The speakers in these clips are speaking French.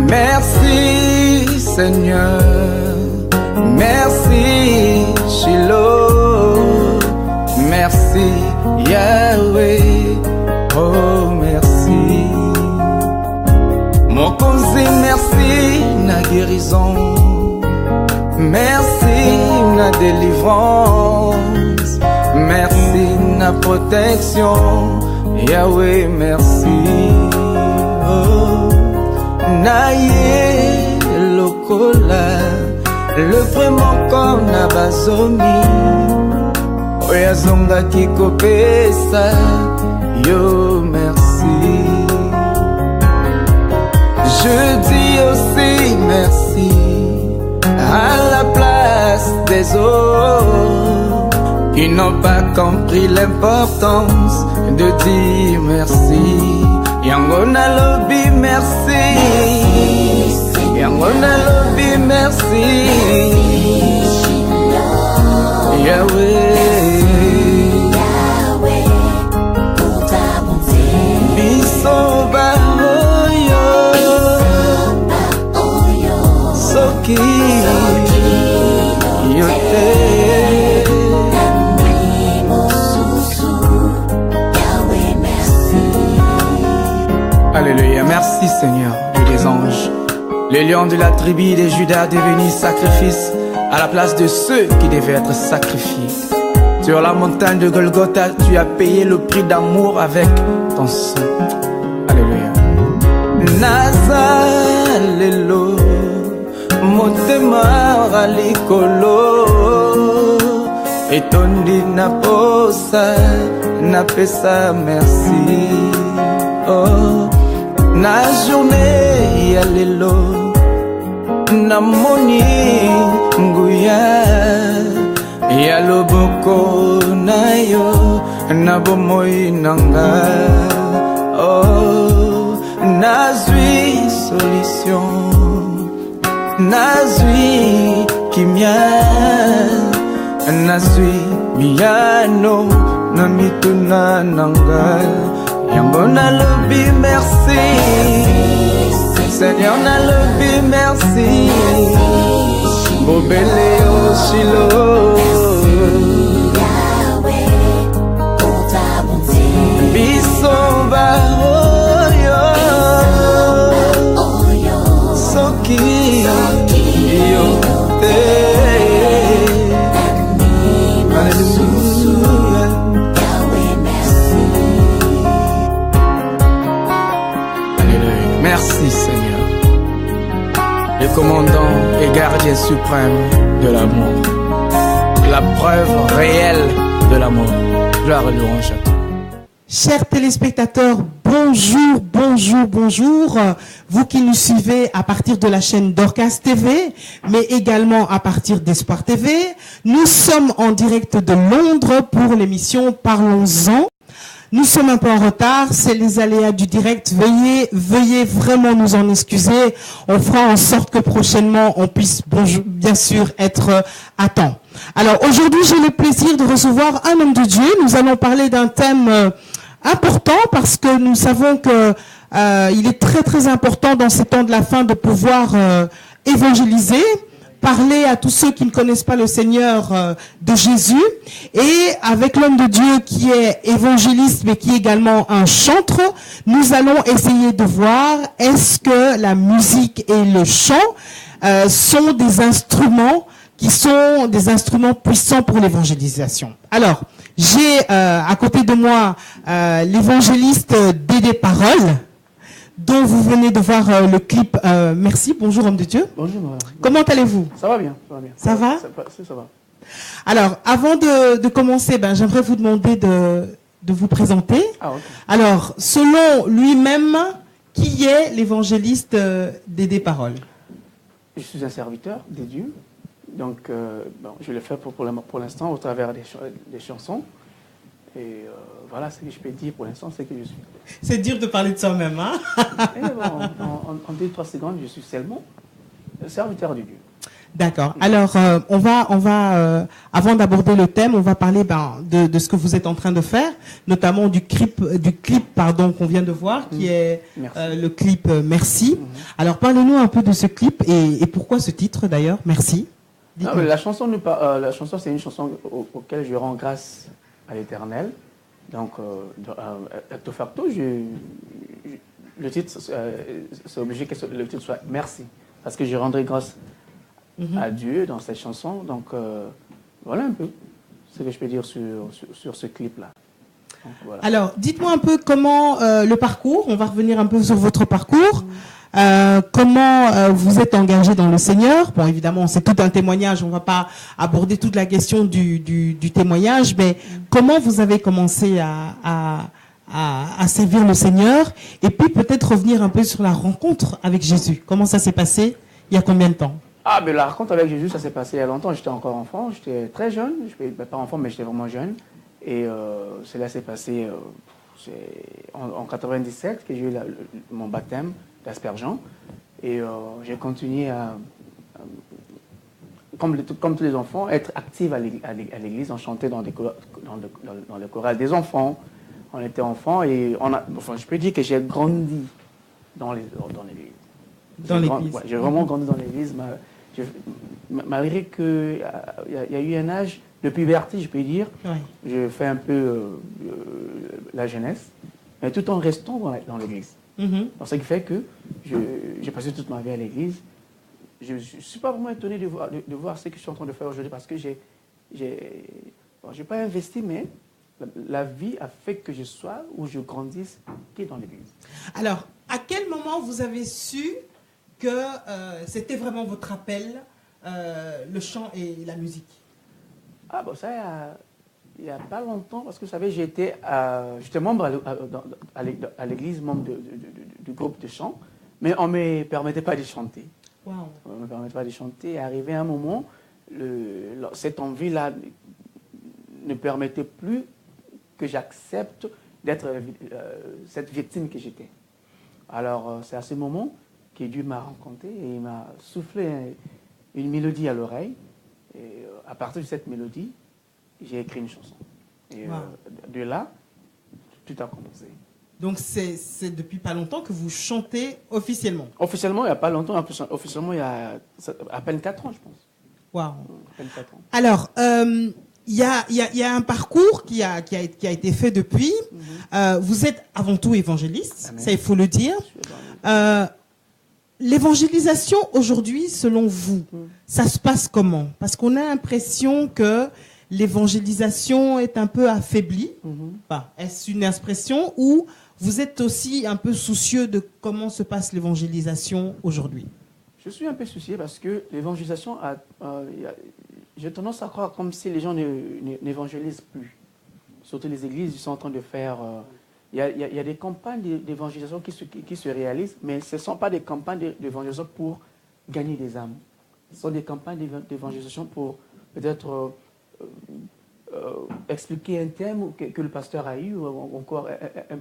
Merci Seigneur, merci Shiloh, merci Yahweh, oh merci. Mon cousin, merci na guérison, merci na délivrance, merci na protection, Yahweh merci. Oh. Naye lokola le vraiment comme na bazomi oya zonga kikopesa yo merci. Je dis aussi merci à la place des autres qui n'ont pas compris l'importance de dire merci. Yangona lobby merci, Yangona lobby merci, Yahweh, pour ta bonté. Bisoba oyo, Soki yote. Alléluia, merci Seigneur, Dieu des anges. Le lion de la tribu de Judas devenu sacrifice à la place de ceux qui devaient être sacrifiés. Sur la montagne de Golgotha, tu as payé le prix d'amour avec ton sang. Alléluia. Nazalelo, motema ralikolo, etondi na posa, na pesa merci. Oh. Na journée ya lelo na moni nguya ya loboko na yo na bomoi nanga. Oh, nazui solution, nazui kimia, nazui miano na mituna nanga. Yangona lobby merci, Seigneur na lobby merci, Bobele o Shiloh, Yahweh, pour ta bonté. Bisoba oyo, Soki yote. Merci Seigneur, le commandant et gardien suprême de l'amour, la preuve réelle de l'amour. Gloire et louange à toi. Chers téléspectateurs, bonjour, bonjour, bonjour. Vous qui nous suivez à partir de la chaîne Dorcas TV, mais également à partir d'Espoir TV. Nous sommes en direct de Londres pour l'émission Parlons-en. Nous sommes un peu en retard, c'est les aléas du direct. Veuillez vraiment nous en excuser. On fera en sorte que prochainement on puisse bien sûr être à temps. Alors aujourd'hui, j'ai le plaisir de recevoir un homme de Dieu. Nous allons parler d'un thème important parce que nous savons que il est très très important dans ces temps de la fin de pouvoir évangéliser, parler à tous ceux qui ne connaissent pas le Seigneur de Jésus. Et avec l'homme de Dieu qui est évangéliste mais qui est également un chantre, nous allons essayer de voir est-ce que la musique et le chant sont des instruments qui sont des instruments puissants pour l'évangélisation. Alors, j'ai à côté de moi l'évangéliste Dédé Parole, dont vous venez de voir le clip. Merci, bonjour homme de Dieu. Bonjour. Comment allez-vous? Ça va bien, ça va bien. Ça va? Ça va. Alors, avant de commencer, j'aimerais vous demander de vous présenter. Ah, ok. Alors, selon lui-même, qui est l'évangéliste Dédé Parole? Je suis un serviteur de Dieu. Donc, je le fais pour l'instant au travers des chansons. Et voilà ce que je peux dire pour l'instant, c'est que je suis. C'est dur de parler de soi-même, hein? Et bon, en 2-3 secondes, je suis seulement. serviteur de Dieu. D'accord. Alors, avant d'aborder le thème, on va parler de ce que vous êtes en train de faire, notamment du clip qu'on vient de voir, qui est le clip Merci. Alors, parlez-nous un peu de ce clip et pourquoi ce titre d'ailleurs, Merci. Non, la chanson, c'est une chanson auquel je rends grâce à l'Éternel. Donc, de facto, le titre, c'est obligé que le titre soit Merci, parce que je rendrai grâce à Dieu dans cette chanson. Donc, voilà un peu ce que je peux dire sur ce clip-là. Donc, voilà. Alors, dites-moi un peu comment le parcours, on va revenir un peu sur votre parcours, comment vous êtes engagé dans le Seigneur. Bon, évidemment, c'est tout un témoignage, on ne va pas aborder toute la question du témoignage, mais comment vous avez commencé à servir le Seigneur, et puis peut-être revenir un peu sur la rencontre avec Jésus. Comment ça s'est passé? Il y a combien de temps? Ah, mais la rencontre avec Jésus, ça s'est passé il y a longtemps. J'étais encore enfant, j'étais très jeune. Pas enfant, mais j'étais vraiment jeune. Et cela s'est passé en 97, que j'ai eu mon baptême d'aspergeant. Et j'ai continué comme tous les enfants, être active à l'église. On chantait dans le choral des enfants. On était enfants et je peux dire que j'ai grandi dans l'église. Dans l'église. J'ai vraiment grandi dans l'église. Malgré qu'il y a eu un âge de puberté, je peux dire, je fais un peu la jeunesse, mais tout en restant dans l'église. Donc, ce qui fait que j'ai passé toute ma vie à l'église. Je ne suis pas vraiment étonné de voir ce que je suis en train de faire aujourd'hui, parce que j'ai pas investi, mais la vie a fait que je sois où je grandisse qui est dans l'église. Alors, à quel moment vous avez su que c'était vraiment votre appel, le chant et la musique? Ah bon, ça, il n'y a pas longtemps, parce que vous savez, j'étais membre à l'église, membre du groupe de chant, mais on ne me permettait pas de chanter. Wow. On ne me permettait pas de chanter. Et arrivé un moment, cette envie-là ne permettait plus que j'accepte d'être cette victime que j'étais. Alors, c'est à ce moment que Dieu m'a rencontré et il m'a soufflé une mélodie à l'oreille. Et à partir de cette mélodie, j'ai écrit une chanson. Et de là, tout a commencé. Donc, c'est depuis pas longtemps que vous chantez officiellement? Officiellement, il n'y a pas longtemps. Officiellement, il y a à peine 4 ans, je pense. Wow. À peine 4 ans. Alors, il y a un parcours qui a été fait depuis. Vous êtes avant tout évangéliste, Amen. Ça il faut le dire. L'évangélisation aujourd'hui, selon vous, ça se passe comment? Parce qu'on a l'impression que l'évangélisation est un peu affaiblie. Enfin, est-ce une expression ou vous êtes aussi un peu soucieux de comment se passe l'évangélisation aujourd'hui? Je suis un peu soucié parce que l'évangélisation, j'ai tendance à croire comme si les gens n'évangélisent plus. Surtout les églises, ils sont en train de faire... Il y a des campagnes d'évangélisation qui se réalisent, mais ce ne sont pas des campagnes d'évangélisation pour gagner des âmes. Ce sont des campagnes d'évangélisation pour peut-être expliquer un thème que le pasteur a eu, ou encore une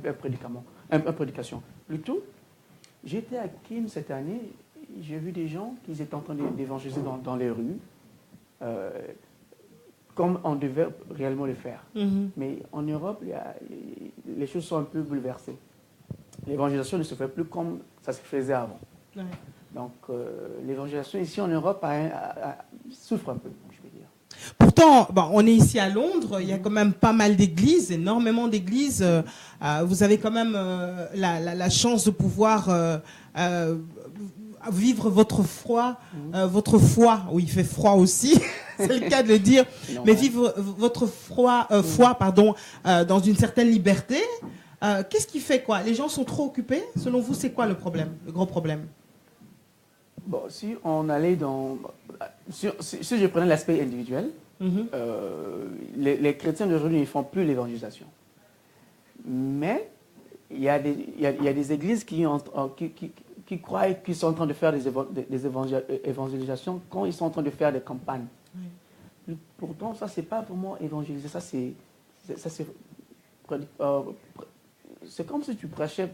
prédication. Plutôt, j'étais à Kim cette année, j'ai vu des gens qui étaient en train d'évangéliser dans les rues, comme on devait réellement le faire. Mais en Europe, les choses sont un peu bouleversées. L'évangélisation ne se fait plus comme ça se faisait avant. Ouais. Donc, l'évangélisation ici en Europe souffre un peu, je vais dire. Pourtant, on est ici à Londres, il y a quand même pas mal d'églises, énormément d'églises. Vous avez quand même la chance de pouvoir vivre votre foi, où il fait froid aussi, c'est le cas de le dire, mais vivre votre foi, dans une certaine liberté. Qu'est-ce qui fait quoi? Les gens sont trop occupés? Selon vous, c'est quoi le problème, le gros problème? Bon, si on allait si je prenais l'aspect individuel, les chrétiens d'aujourd'hui ne font plus l'évangélisation. Mais il y a des églises qui croient qu'ils sont en train de faire des évangélisations quand ils sont en train de faire des campagnes. Oui. Pourtant, ça, c'est pas vraiment évangéliser. Ça, c'est comme si tu prêchais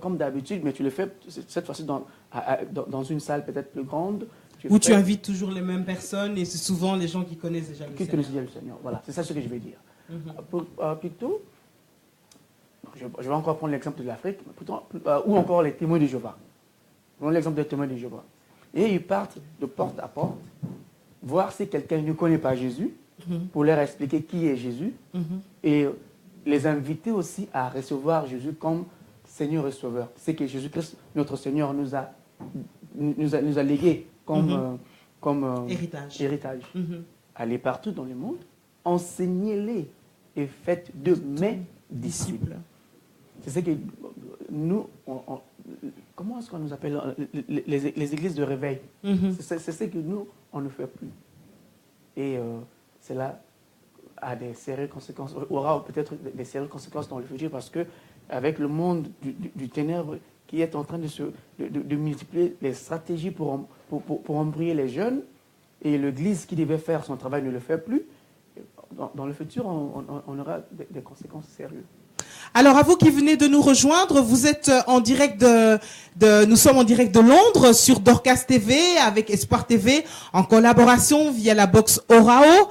comme d'habitude, mais tu le fais cette fois-ci dans une salle peut-être plus grande, Où tu invites toujours les mêmes personnes et c'est souvent les gens qui connaissent déjà le Seigneur. Qui connaissent déjà le Seigneur, voilà, c'est ça ce que je veux dire. Plutôt, je vais encore prendre l'exemple de l'Afrique, ou encore les témoins de Jéhovah. Prenons l'exemple des témoins de Jéhovah. Et ils partent de porte à porte, voir si quelqu'un ne connaît pas Jésus, pour leur expliquer qui est Jésus, et les inviter aussi à recevoir Jésus comme Seigneur et Sauveur. C'est que Jésus-Christ, notre Seigneur, nous a légué comme héritage. Allez partout dans le monde, enseignez-les et faites de mes disciples. C'est ce que nous, comment est-ce qu'on nous appelle les églises de réveil? C'est ce que nous, on ne fait plus. Et cela a des sérieuses conséquences, aura peut-être des sérieuses conséquences dans le futur parce que avec le monde du ténèbre qui est en train de multiplier les stratégies pour embrouiller les jeunes, et l'Église qui devait faire son travail ne le fait plus, dans le futur, on aura des conséquences sérieuses. Alors, à vous qui venez de nous rejoindre, vous êtes en direct nous sommes en direct de Londres sur Dorcas TV avec Espoir TV en collaboration via la box Orao.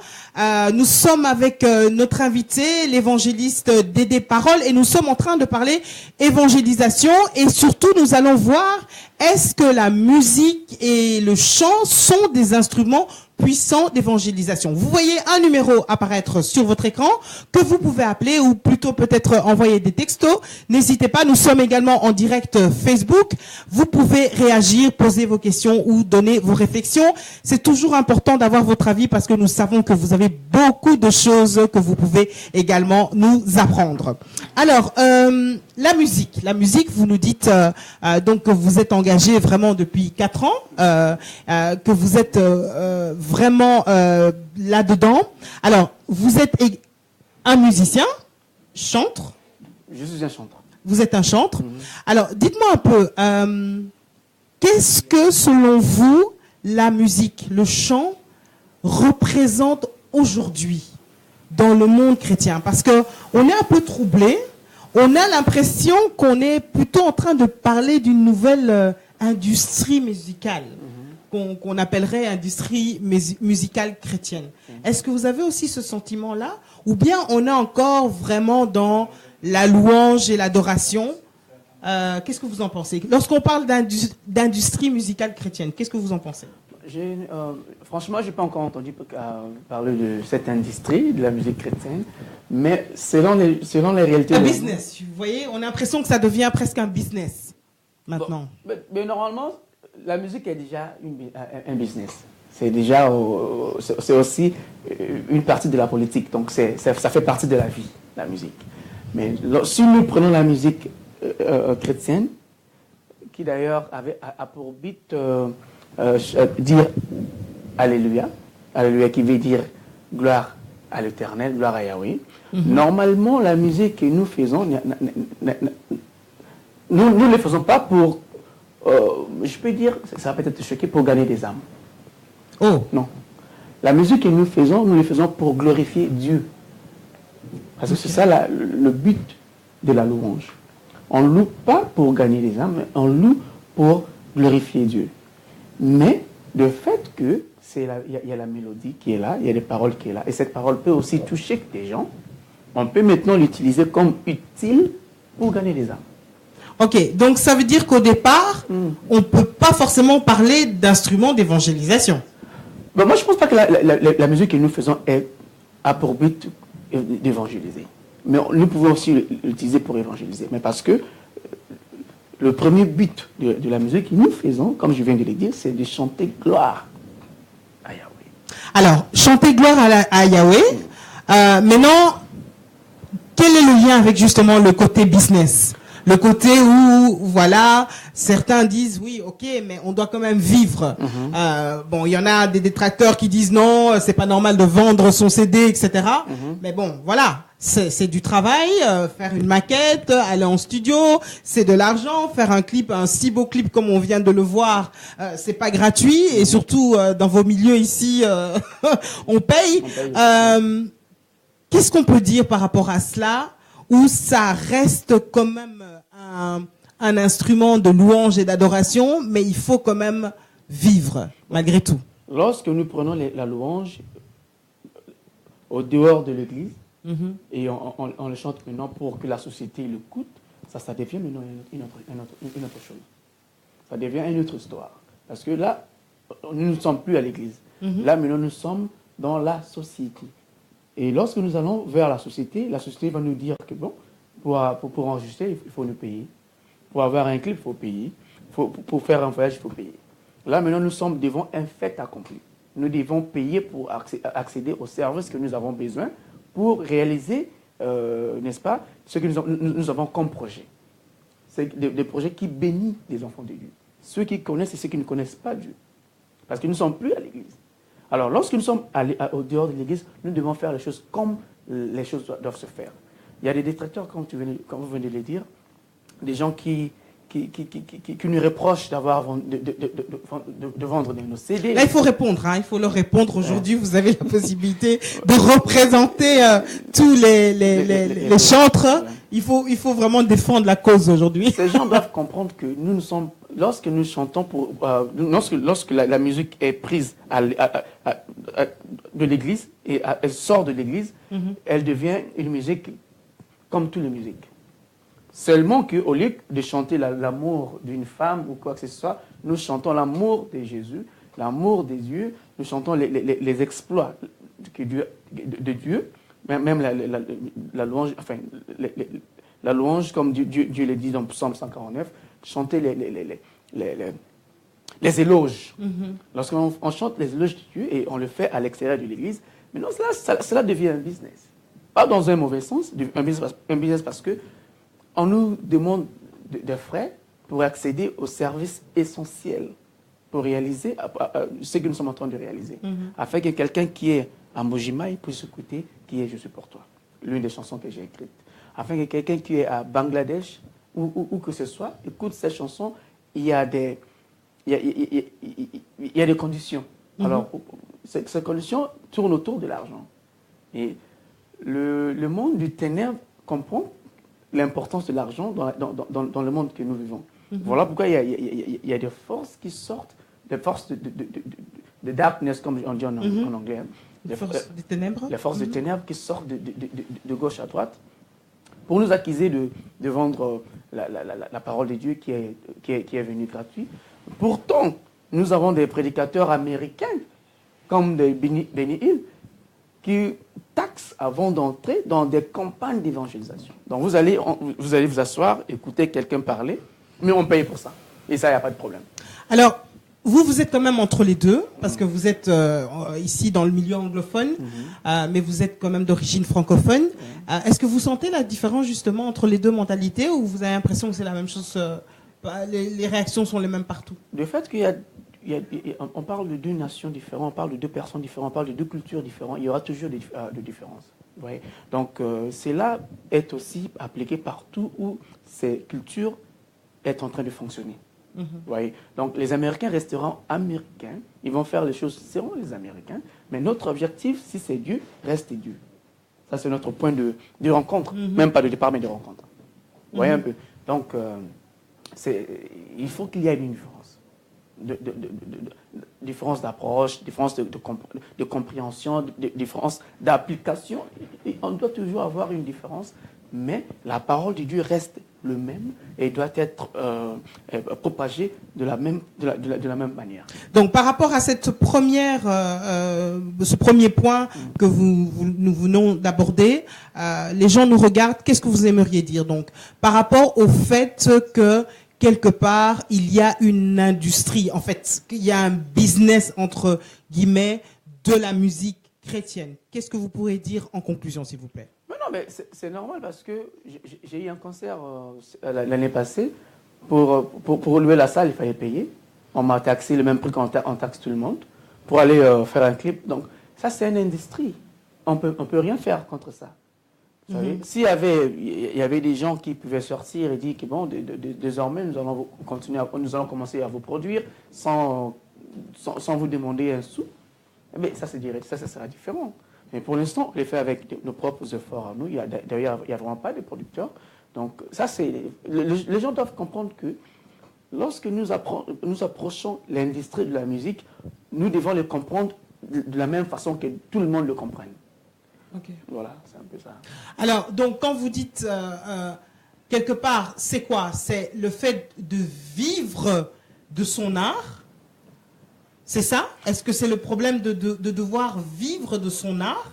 Nous sommes avec notre invité, l'évangéliste Dédé Parole, et nous sommes en train de parler évangélisation et surtout nous allons voir est-ce que la musique et le chant sont des instruments puissant d'évangélisation. Vous voyez un numéro apparaître sur votre écran que vous pouvez appeler ou plutôt peut-être envoyer des textos. N'hésitez pas, nous sommes également en direct Facebook. Vous pouvez réagir, poser vos questions ou donner vos réflexions. C'est toujours important d'avoir votre avis parce que nous savons que vous avez beaucoup de choses que vous pouvez également nous apprendre. Alors, la musique, vous nous dites donc que vous êtes engagé vraiment depuis 4 ans, que vous êtes vraiment là-dedans. Alors, vous êtes un musicien, chantre. Je suis un chanteur. Vous êtes un chantre. Alors, dites-moi un peu, qu'est-ce que, selon vous, la musique, le chant, représente aujourd'hui dans le monde chrétien? Parce que on est un peu troublé. On a l'impression qu'on est plutôt en train de parler d'une nouvelle industrie musicale. Qu'on appellerait industrie musicale chrétienne. Est-ce que vous avez aussi ce sentiment-là? Ou bien on est encore vraiment dans la louange et l'adoration? Qu'est-ce que vous en pensez? Lorsqu'on parle d'industrie musicale chrétienne, qu'est-ce que vous en pensez? Franchement, je n'ai pas encore entendu parler de cette industrie, de la musique chrétienne, mais selon les réalités... Un business, vous voyez? On a l'impression que ça devient presque un business, maintenant. Bon, mais normalement... La musique est déjà un business. C'est déjà c'est aussi une partie de la politique. Donc ça fait partie de la vie, la musique. Mais si nous prenons la musique chrétienne, qui d'ailleurs a pour but dire Alléluia, Alléluia qui veut dire gloire à l'Éternel, gloire à Yahweh. Normalement, la musique que nous faisons, nous ne le faisons pas pour... je peux dire, ça va peut-être te choquer, pour gagner des âmes. Oh. Non. La musique que nous le faisons pour glorifier Dieu. Parce que c'est ça le but de la louange. On ne loue pas pour gagner des âmes, mais on loue pour glorifier Dieu. Mais le fait que il y a la mélodie qui est là, il y a des paroles qui est là, et cette parole peut aussi toucher des gens, on peut maintenant l'utiliser comme utile pour gagner des âmes. Ok, donc ça veut dire qu'au départ, on ne peut pas forcément parler d'instruments d'évangélisation. Ben moi, je ne pense pas que la musique que nous faisons a pour but d'évangéliser. Mais nous pouvons aussi l'utiliser pour évangéliser. Mais parce que le premier but de la musique que nous faisons, comme je viens de le dire, c'est de chanter gloire à Yahweh. Alors, chanter gloire à Yahweh. Maintenant, quel est le lien avec justement le côté business ? Le côté où, voilà, certains disent, oui, ok, mais on doit quand même vivre. Bon, il y en a des détracteurs qui disent non, c'est pas normal de vendre son CD, etc. Mais bon, voilà, c'est du travail, faire une maquette, aller en studio, c'est de l'argent, faire un clip, un si beau clip comme on vient de le voir, c'est pas gratuit, et surtout dans vos milieux ici, on paye. Qu'est-ce qu'on peut dire par rapport à cela, où ça reste quand même un instrument de louange et d'adoration, mais il faut quand même vivre, malgré tout? Lorsque nous prenons la louange au dehors de l'église, et on le chante maintenant pour que la société l'écoute, ça devient maintenant une autre chose. Ça devient une autre histoire. Parce que là, nous ne sommes plus à l'église. Là, maintenant, nous sommes dans la société. Et lorsque nous allons vers la société va nous dire que bon, pour enregistrer, il faut nous payer. Pour avoir un clip, il faut payer. Pour faire un voyage, il faut payer. Là, maintenant, nous sommes devant un fait accompli. Nous devons payer pour accéder aux services que nous avons besoin pour réaliser, n'est-ce pas, ce que nous avons comme projet. C'est des projets qui bénissent les enfants de Dieu. Ceux qui connaissent et ceux qui ne connaissent pas Dieu. Parce que nous ne sommes plus à l'église. Alors, lorsque nous sommes au dehors de l'église, nous devons faire les choses comme les choses doivent se faire. Il y a des détracteurs, comme vous venez de le dire, des gens qui nous reprochent de vendre nos CD. Là, il faut répondre. Il faut leur répondre. Aujourd'hui, vous avez la possibilité de représenter tous les chantres. Il faut vraiment défendre la cause aujourd'hui. Ces gens doivent comprendre que nous sommes, lorsque nous chantons, lorsque la musique est prise de l'église et elle sort de l'église, elle devient une musique comme toutes les musiques. Seulement qu'au lieu de chanter l'amour d'une femme ou quoi que ce soit, nous chantons l'amour de Jésus, l'amour des dieux, nous chantons les exploits de Dieu, même la louange, enfin, la louange, comme Dieu le dit dans Psaume 149, chanter les éloges. Lorsqu'on chante les éloges de Dieu et on le fait à l'extérieur de l'église, maintenant cela devient un business. Pas dans un mauvais sens, un business parce que on nous demande des frais pour accéder aux services essentiels, pour réaliser ce que nous sommes en train de réaliser. Afin que quelqu'un qui est à Mojimai puisse écouter qui est Je suis pour toi, l'une des chansons que j'ai écrites. Afin que quelqu'un qui est à Bangladesh, où que ce soit, écoute cette chanson, il y a des conditions. Alors, ces conditions tournent autour de l'argent. Et le monde du ténèbre comprend l'importance de l'argent dans le monde que nous vivons. Voilà pourquoi il y a des forces qui sortent, des forces de darkness, comme on dit en anglais. Les forces des ténèbres. Les forces des ténèbres qui sortent de gauche à droite pour nous accuser de vendre la parole de Dieu qui est venue gratuite. Pourtant, nous avons des prédicateurs américains, comme Benny Hill, qui taxent avant d'entrer dans des campagnes d'évangélisation. Donc vous allez vous asseoir, écouter quelqu'un parler, mais on paye pour ça. Et ça, il n'y a pas de problème. Alors, vous êtes quand même entre les deux, parce que vous êtes ici dans le milieu anglophone, mais vous êtes quand même d'origine francophone. Est-ce que vous sentez la différence justement entre les deux mentalités, ou vous avez l'impression que c'est la même chose, les réactions sont les mêmes partout? Le fait on parle de deux nations différentes, on parle de deux personnes différentes, on parle de deux cultures différentes, il y aura toujours des différences. Ouais. Donc, cela est aussi appliqué partout où ces cultures sont en train de fonctionner. Ouais. Donc, les Américains resteront américains, ils vont faire les choses selon les Américains, mais notre objectif, si c'est Dieu, reste Dieu. Ça, c'est notre point de rencontre, même pas de départ, mais de rencontre. Vous voyez un peu. Donc, il faut qu'il y ait une différence. Différence d'approche, différence de compréhension, différence d'application. On doit toujours avoir une différence, mais la parole de Dieu reste le même et doit être propagée de la même manière. Donc, par rapport à cette ce premier point que nous venons d'aborder, les gens nous regardent. Qu'est-ce que vous aimeriez dire donc par rapport au fait que quelque part, il y a une industrie, en fait, qu'il y a un business, entre guillemets, de la musique chrétienne. Qu'est-ce que vous pourrez dire en conclusion, s'il vous plaît? Non, mais c'est normal parce que j'ai eu un concert l'année passée. Pour louer la salle, il fallait payer. On m'a taxé le même prix qu'on taxe tout le monde pour aller faire un clip. Donc, ça, c'est une industrie. On peut rien faire contre ça. S'il y avait des gens qui pouvaient sortir et dire que bon, désormais nous allons commencer à vous produire sans vous demander un sou, mais ça sera différent. Mais pour l'instant, on les fait avec nos propres efforts à nous. D'ailleurs, il n'y a vraiment pas de producteurs. Donc ça, les gens doivent comprendre que lorsque nous approchons l'industrie de la musique, nous devons le comprendre de la même façon que tout le monde le comprenne. Okay. Voilà, c'est un peu ça. Alors, donc, quand vous dites quelque part, c'est quoi? C'est le fait de vivre de son art? C'est ça? Est-ce que c'est le problème de devoir vivre de son art,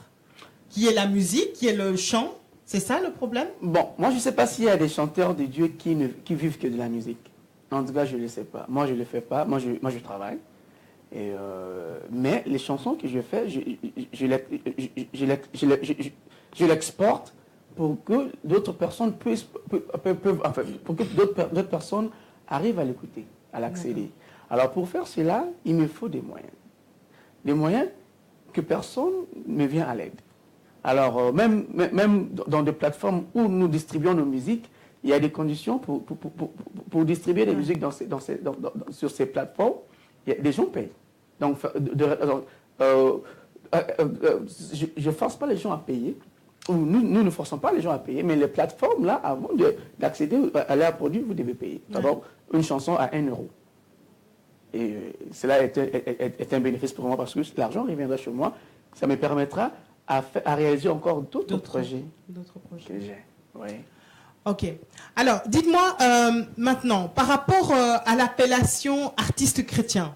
qui est la musique, qui est le chant? C'est ça le problème? Bon, moi je ne sais pas s'il y a des chanteurs de Dieu qui vivent que de la musique. En tout cas, je ne le sais pas. Moi, je ne le fais pas. Moi, je travaille. Et mais les chansons que je fais, je l'exporte pour que d'autres personnes pour que d'autres personnes arrivent à l'écouter, à l'accéder. Alors pour faire cela, il me faut des moyens. Des moyens que personne ne vient à l'aide. Alors même dans des plateformes où nous distribuons nos musiques, il y a des conditions pour distribuer des musiques sur ces plateformes. Les gens payent. Donc, je ne force pas les gens à payer. Ou nous ne forçons pas les gens à payer, mais les plateformes, là, avant d'accéder à leurs produits, vous devez payer. D'abord, une chanson à 1 euro. Et cela est un bénéfice pour moi parce que l'argent reviendra chez moi. Ça me permettra à réaliser encore d'autres projets. D'autres projets. Que j'ai. Oui. Ok. Alors, dites-moi maintenant, par rapport à l'appellation artiste chrétien,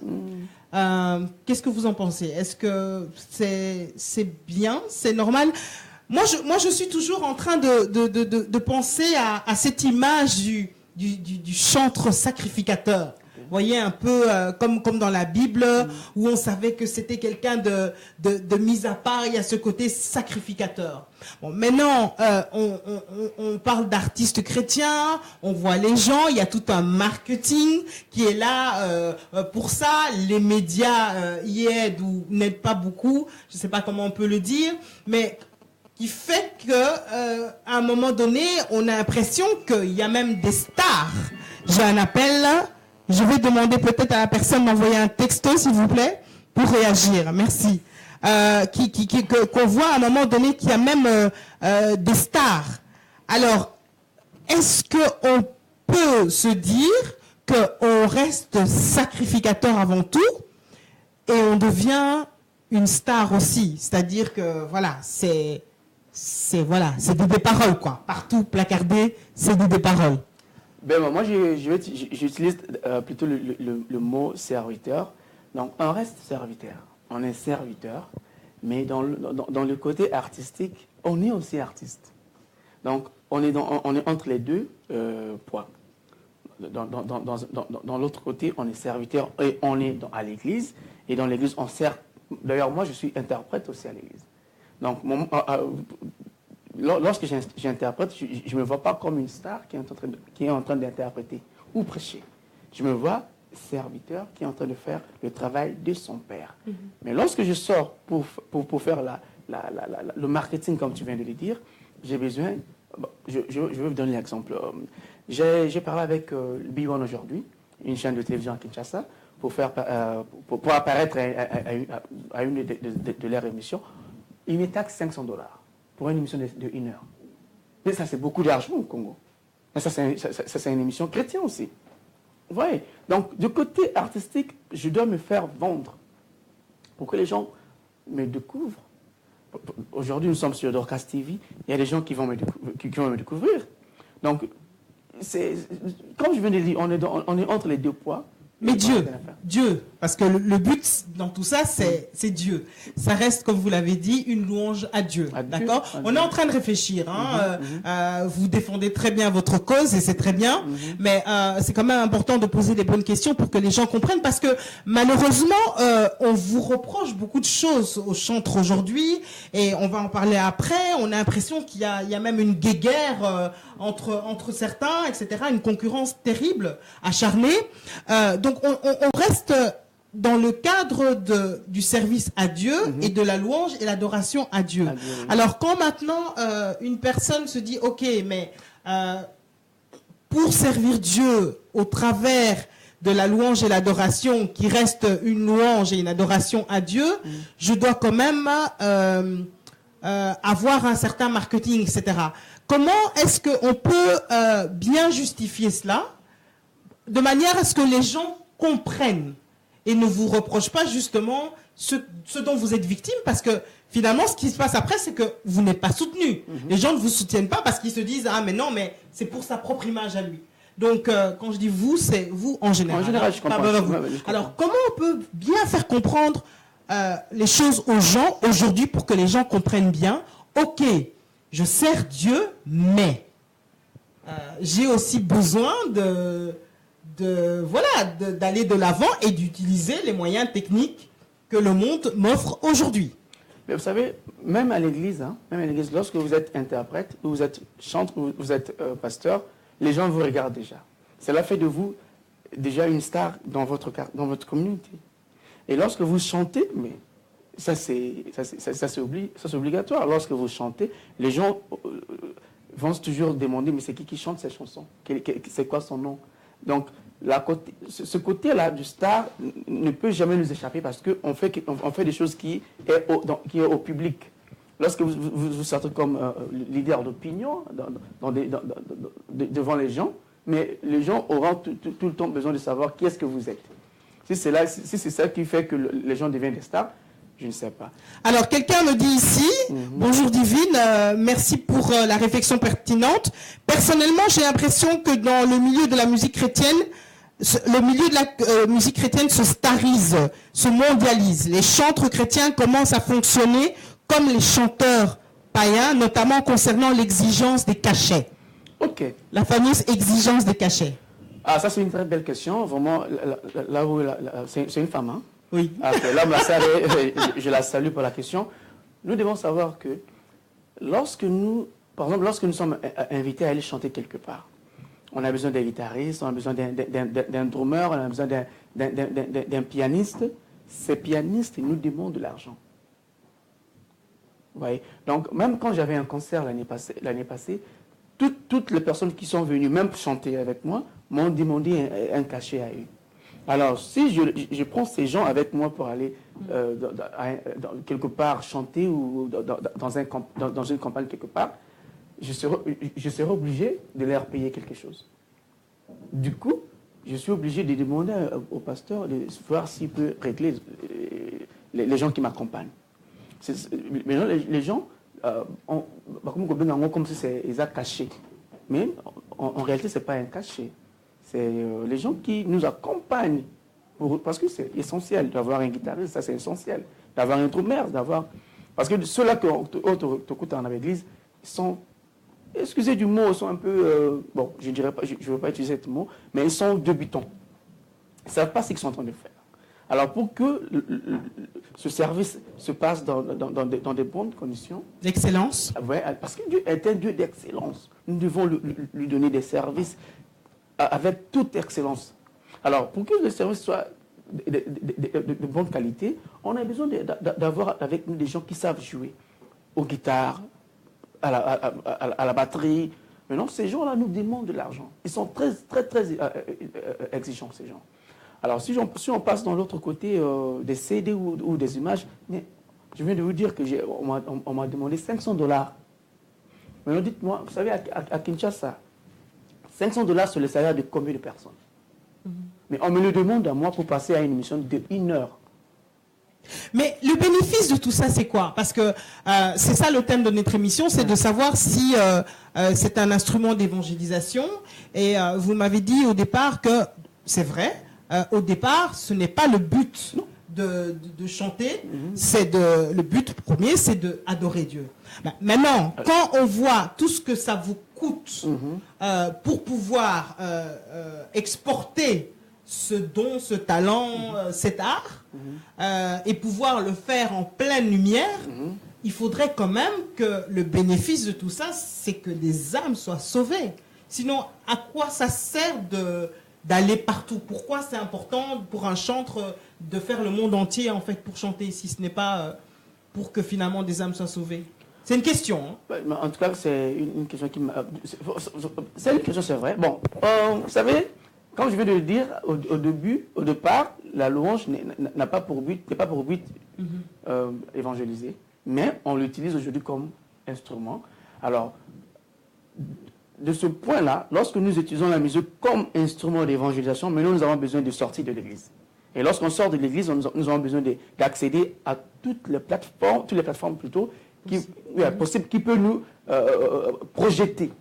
qu'est-ce que vous en pensez? Est-ce que c'est bien, c'est normal? Moi, je suis toujours en train de penser à cette image du chantre sacrificateur. Vous voyez, un peu comme dans la Bible, où on savait que c'était quelqu'un de mis à part, il y a ce côté sacrificateur. Bon, maintenant, on parle d'artistes chrétiens, on voit les gens, il y a tout un marketing qui est là pour ça. Les médias y aident ou n'aident pas beaucoup, je ne sais pas comment on peut le dire, mais qui fait que à un moment donné, on a l'impression qu'il y a même des stars. J'ai un appel là. Je vais demander peut-être à la personne d'envoyer un texto, s'il vous plaît, pour réagir. Merci. Qu'on voit à un moment donné qu'il y a même des stars. Alors, est-ce qu'on peut se dire qu'on reste sacrificateur avant tout et on devient une star aussi? C'est-à-dire que, voilà, c'est des paroles, quoi. Partout placardé, c'est des paroles. Ben, moi, j'utilise plutôt le mot serviteur. Donc, on reste serviteur. On est serviteur. Mais dans le côté artistique, on est aussi artiste. Donc, on est entre les deux poids. Dans l'autre côté, on est serviteur et on est à l'église. Et dans l'église, on sert. D'ailleurs, moi, je suis interprète aussi à l'église. Donc, lorsque j'interprète, je ne me vois pas comme une star qui est en train d'interpréter ou prêcher. Je me vois serviteur qui est en train de faire le travail de son père. Mais lorsque je sors pour faire le marketing, comme tu viens de le dire, j'ai besoin... Je vais vous donner l'exemple. J'ai parlé avec B1 aujourd'hui, une chaîne de télévision à Kinshasa, pour apparaître à une de leurs émissions. Ils me taxent $500 pour une émission de 1 heure. Mais ça, c'est beaucoup d'argent au Congo. Mais ça, c'est une émission chrétienne aussi. Vous voyez? Donc, du côté artistique, je dois me faire vendre pour que les gens me découvrent. Aujourd'hui, nous sommes sur Dorcas TV. Il y a des gens qui vont me découvrir. Donc, comme je viens de le dire, on est entre les deux poids. Mais Dieu, parce que le but dans tout ça, c'est Dieu. Ça reste, comme vous l'avez dit, une louange à Dieu. D'accord? On est en train de réfléchir. Vous défendez très bien votre cause et c'est très bien. Mais c'est quand même important de poser les bonnes questions pour que les gens comprennent. Parce que malheureusement, on vous reproche beaucoup de choses aux chantres aujourd'hui. Et on va en parler après. On a l'impression qu'il y a même une guéguerre entre certains, etc. Une concurrence terrible, acharnée. Donc on reste dans le cadre du service à Dieu et de la louange et l'adoration à Dieu. Alors quand maintenant une personne se dit ok, mais pour servir Dieu au travers de la louange et l'adoration qui reste une louange et une adoration à Dieu, je dois quand même avoir un certain marketing, etc. Comment est-ce qu'on peut bien justifier cela de manière à ce que les gens comprennent et ne vous reprochent pas justement ce dont vous êtes victime, parce que finalement, ce qui se passe après, c'est que vous n'êtes pas soutenu. Les gens ne vous soutiennent pas parce qu'ils se disent « Ah, mais non, mais c'est pour sa propre image à lui. » Donc, quand je dis vous, c'est vous en général. En général, je comprends. Alors, comment on peut bien faire comprendre les choses aux gens aujourd'hui pour que les gens comprennent bien? Ok, je sers Dieu, mais j'ai aussi besoin d'aller de l'avant et d'utiliser les moyens techniques que le monde m'offre aujourd'hui. Mais vous savez, même à l'église, lorsque vous êtes interprète, ou vous êtes chantre, ou vous êtes pasteur, les gens vous regardent déjà. Cela fait de vous déjà une star dans votre communauté. Et lorsque vous chantez, mais ça c'est obligatoire. Lorsque vous chantez, les gens vont toujours demander, mais c'est qui chante ces chansons? C'est quoi son nom? Donc, ce côté-là du star ne peut jamais nous échapper parce qu'on fait des choses qui est au public. Lorsque vous sortez comme leader d'opinion devant les gens, mais les gens auront tout le temps besoin de savoir qui est-ce que vous êtes. Si c'est ça qui fait que les gens deviennent des stars, je ne sais pas. Alors, quelqu'un me dit ici, bonjour Divine, merci pour la réflexion pertinente. Personnellement, j'ai l'impression que dans le milieu de la musique chrétienne, musique chrétienne se starise, se mondialise. Les chantres chrétiens commencent à fonctionner comme les chanteurs païens, notamment concernant l'exigence des cachets. Ok. La fameuse exigence des cachets. Ah, ça c'est une très belle question. Vraiment, c'est une femme, hein? Oui. Là, je la salue pour la question. Nous devons savoir que par exemple, lorsque nous sommes invités à aller chanter quelque part, on a besoin d'un guitariste, on a besoin d'un drummer, on a besoin d'un pianiste. Ces pianistes nous demandent de l'argent. Vous voyez? Donc, même quand j'avais un concert l'année passée, toutes les personnes qui sont venues, même chanter avec moi, m'ont demandé un cachet à eux. Alors, si je prends ces gens avec moi pour aller quelque part chanter ou dans une campagne quelque part, je serai obligé de leur payer quelque chose. Du coup, je suis obligé de demander au pasteur de voir s'il peut régler les gens qui m'accompagnent. Les gens, comme si c'est caché. Mais en réalité, ce n'est pas un cachet. C'est les gens qui nous accompagnent. Parce que c'est essentiel d'avoir un guitariste, ça c'est essentiel. D'avoir un drummer, parce que ceux-là qui t'écoutent en église, ils sont, excusez du mot, ils sont un peu, bon, je ne veux pas utiliser ce mot, mais ils sont débutants. Ils ne savent pas ce qu'ils sont en train de faire. Alors pour que ce service se passe dans des bonnes conditions. D'excellence. Ouais, parce que Dieu est un Dieu d'excellence. Nous devons lui donner des services avec toute excellence. Alors, pour que le service soit de bonne qualité, on a besoin d'avoir avec nous des gens qui savent jouer aux guitares, à la batterie. Maintenant, ces gens-là nous demandent de l'argent. Ils sont très, très, très exigeants, ces gens. Alors, si on passe dans l'autre côté des CD ou des images, mais je viens de vous dire qu'on m'a demandé $500. Maintenant, dites-moi, vous savez, à Kinshasa, $500, c'est le salaire de combien de personnes? Mais on me le demande à moi pour passer à une émission de 1 heure. Mais le bénéfice de tout ça, c'est quoi? Parce que c'est ça le thème de notre émission, c'est de savoir si c'est un instrument d'évangélisation. Et vous m'avez dit au départ que, c'est vrai, au départ, ce n'est pas le but de chanter, le but premier, c'est d'adorer Dieu. Maintenant, quand on voit tout ce que ça vous coûte pour pouvoir exporter ce don, ce talent, cet art, et pouvoir le faire en pleine lumière, il faudrait quand même que le bénéfice de tout ça, c'est que des âmes soient sauvées. Sinon, à quoi ça sert d'aller partout? Pourquoi c'est important pour un chantre de faire le monde entier en fait pour chanter, si ce n'est pas pour que finalement des âmes soient sauvées? C'est une question. Hein? En tout cas, c'est une question qui m'a... C'est une question, c'est vrai. Bon, vous savez, comme je viens de le dire au départ, la louange n'est pas pour but évangéliser, mais on l'utilise aujourd'hui comme instrument. Alors, de ce point-là, lorsque nous utilisons la musique comme instrument d'évangélisation, maintenant nous avons besoin de sortir de l'église. Et lorsqu'on sort de l'église, nous avons besoin d'accéder à toutes les plateformes plutôt, possibles, qui peuvent nous projeter.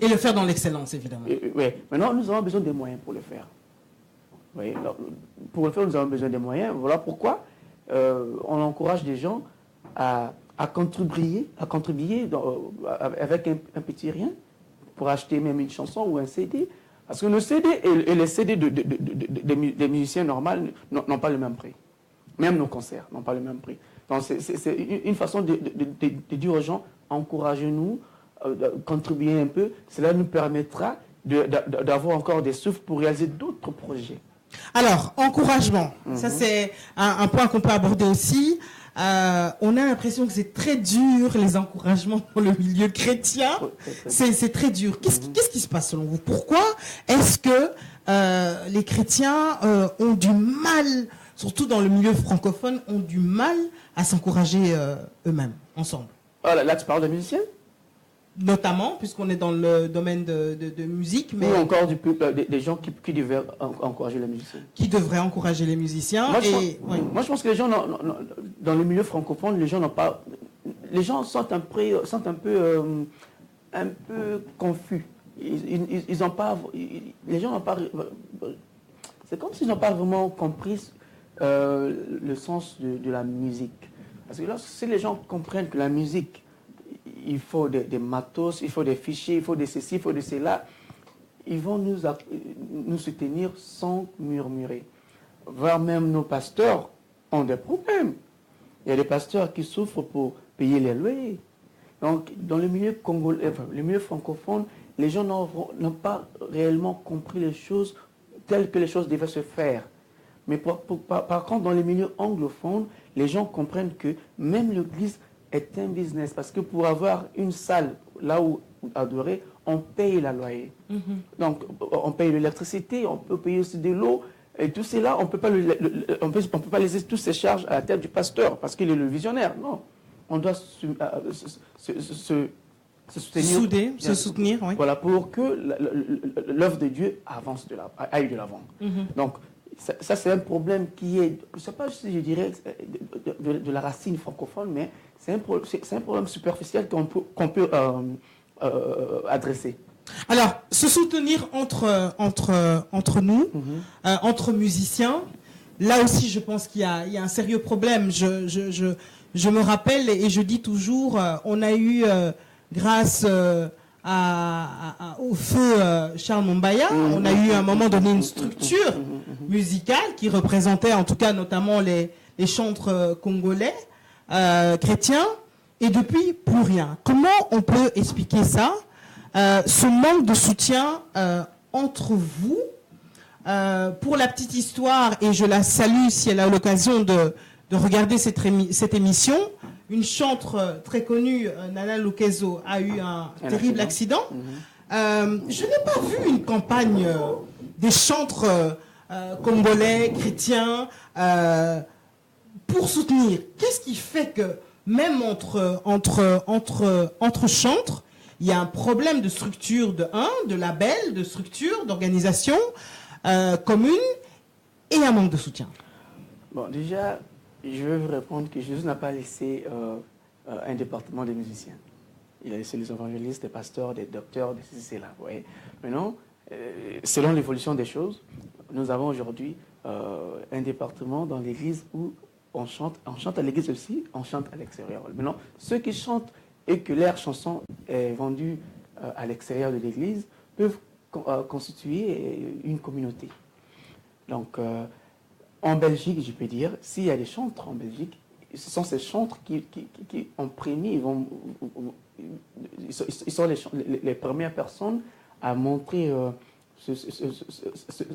Et le faire dans l'excellence, évidemment. Oui, maintenant nous avons besoin des moyens pour le faire. Oui, alors, pour le faire, nous avons besoin des moyens. Voilà pourquoi on encourage les gens à contribuer avec un petit rien pour acheter même une chanson ou un CD. Parce que nos CD et les CD des musiciens normaux n'ont pas le même prix. Même nos concerts n'ont pas le même prix. Donc c'est une façon de dire aux gens, encouragez-nous, contribuez un peu. Cela nous permettra d'avoir encore des souffles pour réaliser d'autres projets. Alors, encouragement. Ça, c'est un point qu'on peut aborder aussi. On a l'impression que c'est très dur, les encouragements dans le milieu chrétien. C'est très dur. Qu'est-ce qui se passe selon vous? Pourquoi est-ce que les chrétiens ont du mal, surtout dans le milieu francophone, ont du mal à s'encourager eux-mêmes, ensemble? Là, tu parles de musiciens? Notamment, puisqu'on est dans le domaine de musique, mais... Ou encore des gens qui devraient encourager les musiciens. Qui devraient encourager les musiciens. Moi, je pense que les gens, dans le milieu francophone, les gens n'ont pas... Les gens sont un peu confus. Ils n'ont pas... Les gens n'ont pas... C'est comme s'ils n'ont pas vraiment compris le sens de la musique. Parce que si les gens comprennent que la musique... Il faut des matos, il faut des fichiers, il faut de ceci, il faut de cela. Ils vont nous soutenir sans murmurer. Voire même nos pasteurs ont des problèmes. Il y a des pasteurs qui souffrent pour payer les loyers. Donc, dans le milieu congolais, le milieu francophone, les gens n'ont pas réellement compris les choses telles que les choses devaient se faire. Mais par contre, dans les milieux anglophones, les gens comprennent que même l'Église est un business, parce que pour avoir une salle là où adorer, on paye la loyer. Donc on paye l'électricité, on peut payer aussi de l'eau, et tout cela, on ne peut pas laisser toutes ces charges à la tête du pasteur, parce qu'il est le visionnaire. Non, on doit se soutenir. Se soutenir, oui. Voilà, pour que l'œuvre de Dieu aille de l'avant. Donc, ça c'est un problème qui est, je ne sais pas si je dirais de la racine francophone, mais c'est un problème superficiel qu'on peut adresser. Alors, se soutenir entre nous, entre musiciens, là aussi je pense qu'il y a un sérieux problème. Je me rappelle et je dis toujours, on a eu, grâce au feu Charles Mombaya, on a eu à un moment donné une structure musicale qui représentait en tout cas notamment les chantres congolais, chrétiens, et depuis plus rien. Comment on peut expliquer ça, ce manque de soutien entre vous? Pour la petite histoire, et je la salue si elle a l'occasion de regarder cette émission, une chantre très connue, Nana Lukezo, a eu un terrible accident. Je n'ai pas vu une campagne des chantres congolais, chrétiens, pour soutenir. Qu'est-ce qui fait que même entre chantres, il y a un problème de structure de label, de structure, d'organisation commune, et un manque de soutien? Bon, déjà, je vais vous répondre que Jésus n'a pas laissé un département de musiciens. Il a laissé les évangélistes, des pasteurs, des docteurs, des ceci, cela. Ouais. Maintenant, selon l'évolution des choses, nous avons aujourd'hui un département dans l'église où on chante à l'église aussi, on chante à l'extérieur. Maintenant, ceux qui chantent et que leur chanson est vendue à l'extérieur de l'église peuvent constituer une communauté. Donc, en Belgique, je peux dire, s'il y a des chantres en Belgique, ce sont ces chantres qui en premier, ils sont les premières personnes à montrer,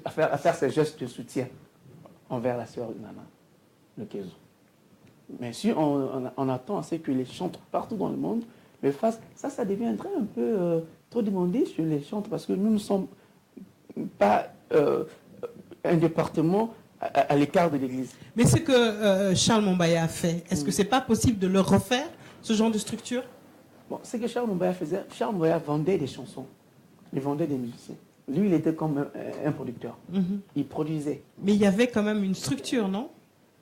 à faire ces gestes de soutien envers la sœur Nana Lukezo. Mais si on attend à ce que les chantres partout dans le monde le fassent, ça deviendrait un peu trop demandé sur les chantres, parce que nous ne sommes pas un département à l'écart de l'Église. Mais ce que Charles Mombaya a fait, est-ce que c'est pas possible de le refaire, ce genre de structure? Bon, ce que Charles Moumbaya faisait, Charles Moumbaya vendait des chansons. Il vendait des musiciens. Lui, il était comme un producteur. Il produisait. Mais il y avait quand même une structure, non?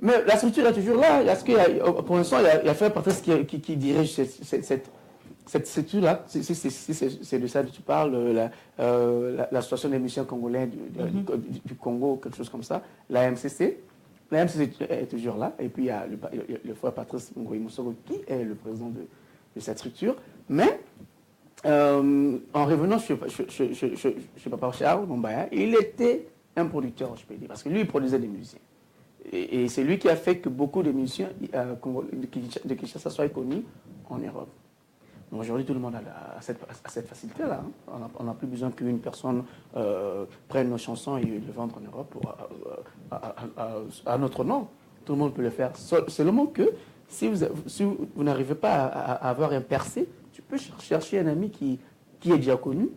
Mais la structure est toujours là. Parce que pour l'instant, il y a Frère Patrice qui dirige cette structure-là. C'est de ça que tu parles, l'association des musiciens congolais du Congo, quelque chose comme ça. La MCC. La MCC est toujours là. Et puis, il y a le Frère Patrice Ngoï Moussoro qui est le président de cette structure. Mais, en revenant chez Papa Charles Moumbaya, il était un producteur, je peux dire, parce que lui, il produisait des musiciens. Et c'est lui qui a fait que beaucoup de musiciens de Kinshasa soient connus en Europe. Aujourd'hui, tout le monde a cette facilité-là. Hein. On n'a plus besoin qu'une personne prenne nos chansons et les vendre en Europe à notre nom. Tout le monde peut le faire. Seulement que si vous n'arrivez pas à avoir un percé, tu peux chercher un ami qui est déjà connu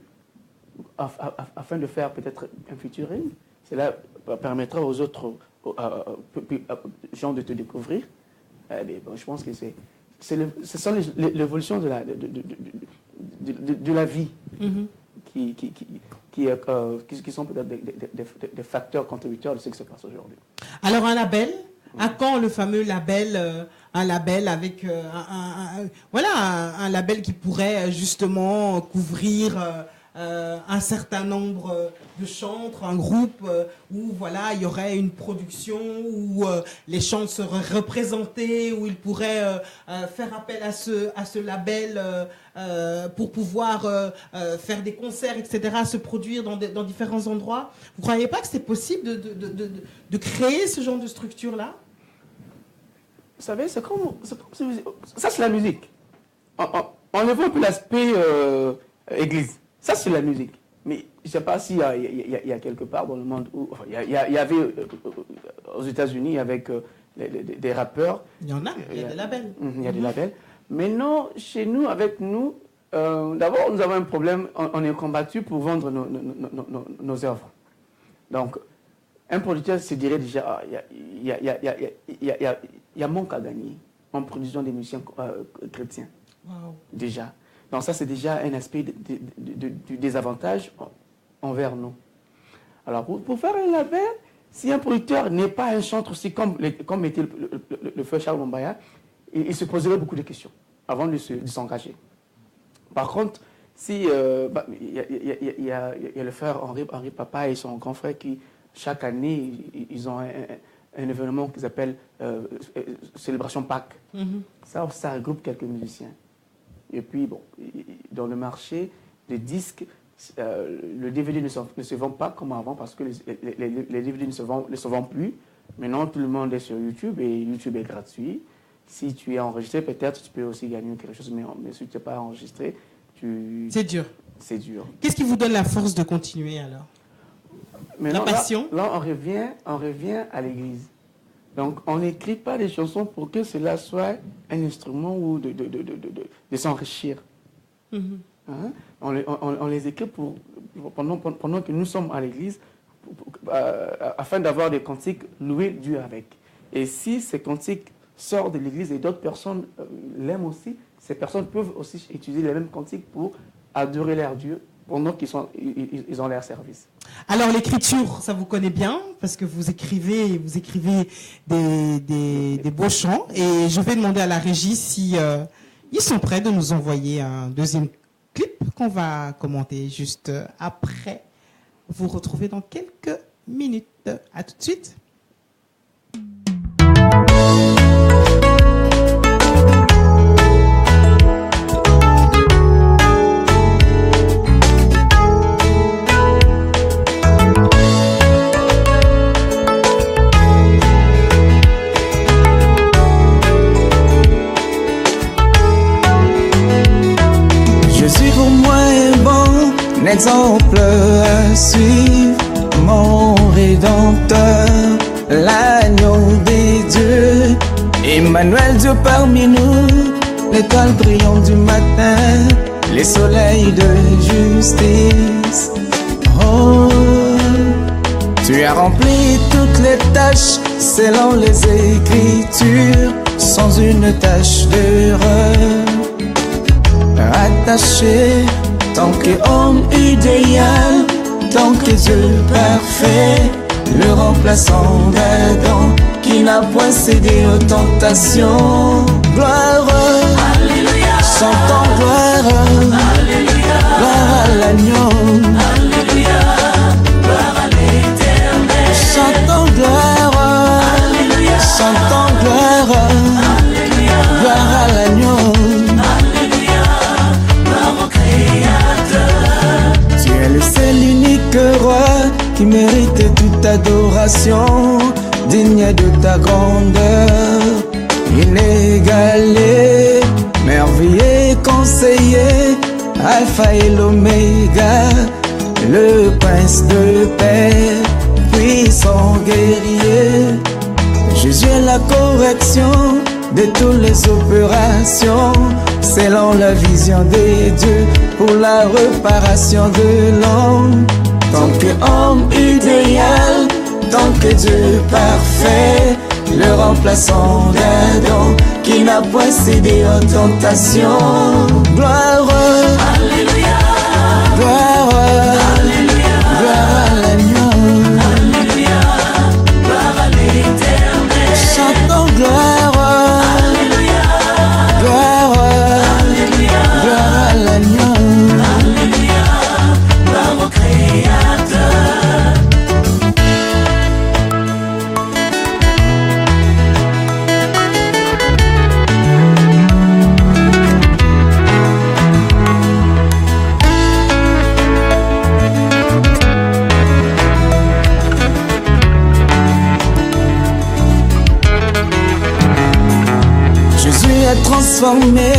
afin de faire peut-être un featuring. Cela permettra aux autres gens de te découvrir. Je pense que ce sont l'évolution de la vie qui sont peut-être des facteurs contributeurs de ce qui se passe aujourd'hui. Alors un label, à quand le fameux label, un label avec un label qui pourrait justement couvrir un certain nombre de chantres, un groupe où voilà, il y aurait une production où les chants seraient représentés, où il pourrait faire appel à ce label pour pouvoir faire des concerts, etc., se produire dans différents endroits. Vous ne croyez pas que c'est possible de créer ce genre de structure-là? Vous savez, ça c'est la musique. On évoque un peu l'aspect église. Ça, c'est la musique. Mais je ne sais pas s'il y a quelque part dans le monde où... Enfin, il y avait aux États-Unis avec des rappeurs. Il y en a, il y a des labels. Il y a des labels. Mais non, chez nous, avec nous, d'abord, nous avons un problème. On est combattu pour vendre nos œuvres. Donc, un producteur se dirait déjà, il y a manque à gagner en produisant des musiciens chrétiens. Wow. Déjà. Donc ça, c'est déjà un aspect du désavantage envers nous. Alors, pour faire un label, si un producteur n'est pas un chanteur aussi comme était le frère Charles Moumbaya, il se poserait beaucoup de questions avant de s'engager. Par contre, si il y a le frère Henri Papa et son grand frère qui, chaque année, ils ont un événement qu'ils appellent Célébration Pâques. Ça regroupe quelques musiciens. Et puis, bon, dans le marché, les disques, le DVD ne se vend pas comme avant parce que les DVD ne se vendent plus. Maintenant, tout le monde est sur YouTube et YouTube est gratuit. Si tu es enregistré, peut-être tu peux aussi gagner quelque chose, mais si tu n'es pas enregistré, c'est dur. C'est dur. Qu'est-ce qui vous donne la force de continuer alors? Maintenant, la passion? Là, on revient à l'église. Donc, on n'écrit pas des chansons pour que cela soit un instrument ou de s'enrichir. Hein? On les écrit pendant que nous sommes à l'église, afin d'avoir des cantiques louer Dieu avec. Et si ces cantiques sortent de l'église et d'autres personnes l'aiment aussi, ces personnes peuvent aussi utiliser les mêmes cantiques pour adorer leur Dieu pendant qu'ils ont leur service. Alors l'écriture, ça vous connaît bien parce que vous écrivez des beaux chants et je vais demander à la régie si ils sont prêts de nous envoyer un deuxième clip qu'on va commenter juste après. Vous retrouvez dans quelques minutes. À tout de suite. Exemple à suivre, mon Rédempteur, l'agneau des dieux, Emmanuel Dieu parmi nous, l'étoile brillante du matin, les soleils de justice. Oh, tu as rempli toutes les tâches selon les Écritures, sans une tache d'erreur. attaché, tant qu'homme idéal, tant que Dieu parfait, le remplaçant d'Adam, qui n'a point cédé aux tentations. Gloire, Alléluia, chantons gloire, Alléluia, gloire à l'agneau, Alléluia, gloire à l'Éternel. chantons gloire, Alléluia, chantons gloire, Alléluia, gloire à l'agneau. Alléluia, gloire au Créateur. Tu es le seul unique roi qui mérite toute adoration, digne de ta grandeur, inégalé, merveilleux conseiller, alpha et l'oméga, le prince de paix, puissant guerrier. Jésus est la correction de toutes les opérations, selon la vision de Dieu, pour la réparation de l'homme. Tant qu'homme idéal, tant que Dieu parfait, le remplaçant d'Adam, qui n'a point cédé aux tentations. Gloire, Alléluia, gloire, Alléluia, gloire à l'agneau. Alléluia, gloire à l'Éternel. Chantons gloire, Alléluia, gloire, Alléluia, gloire à l'agneau. Alléluia, gloire au Créateur. Jésus a transformé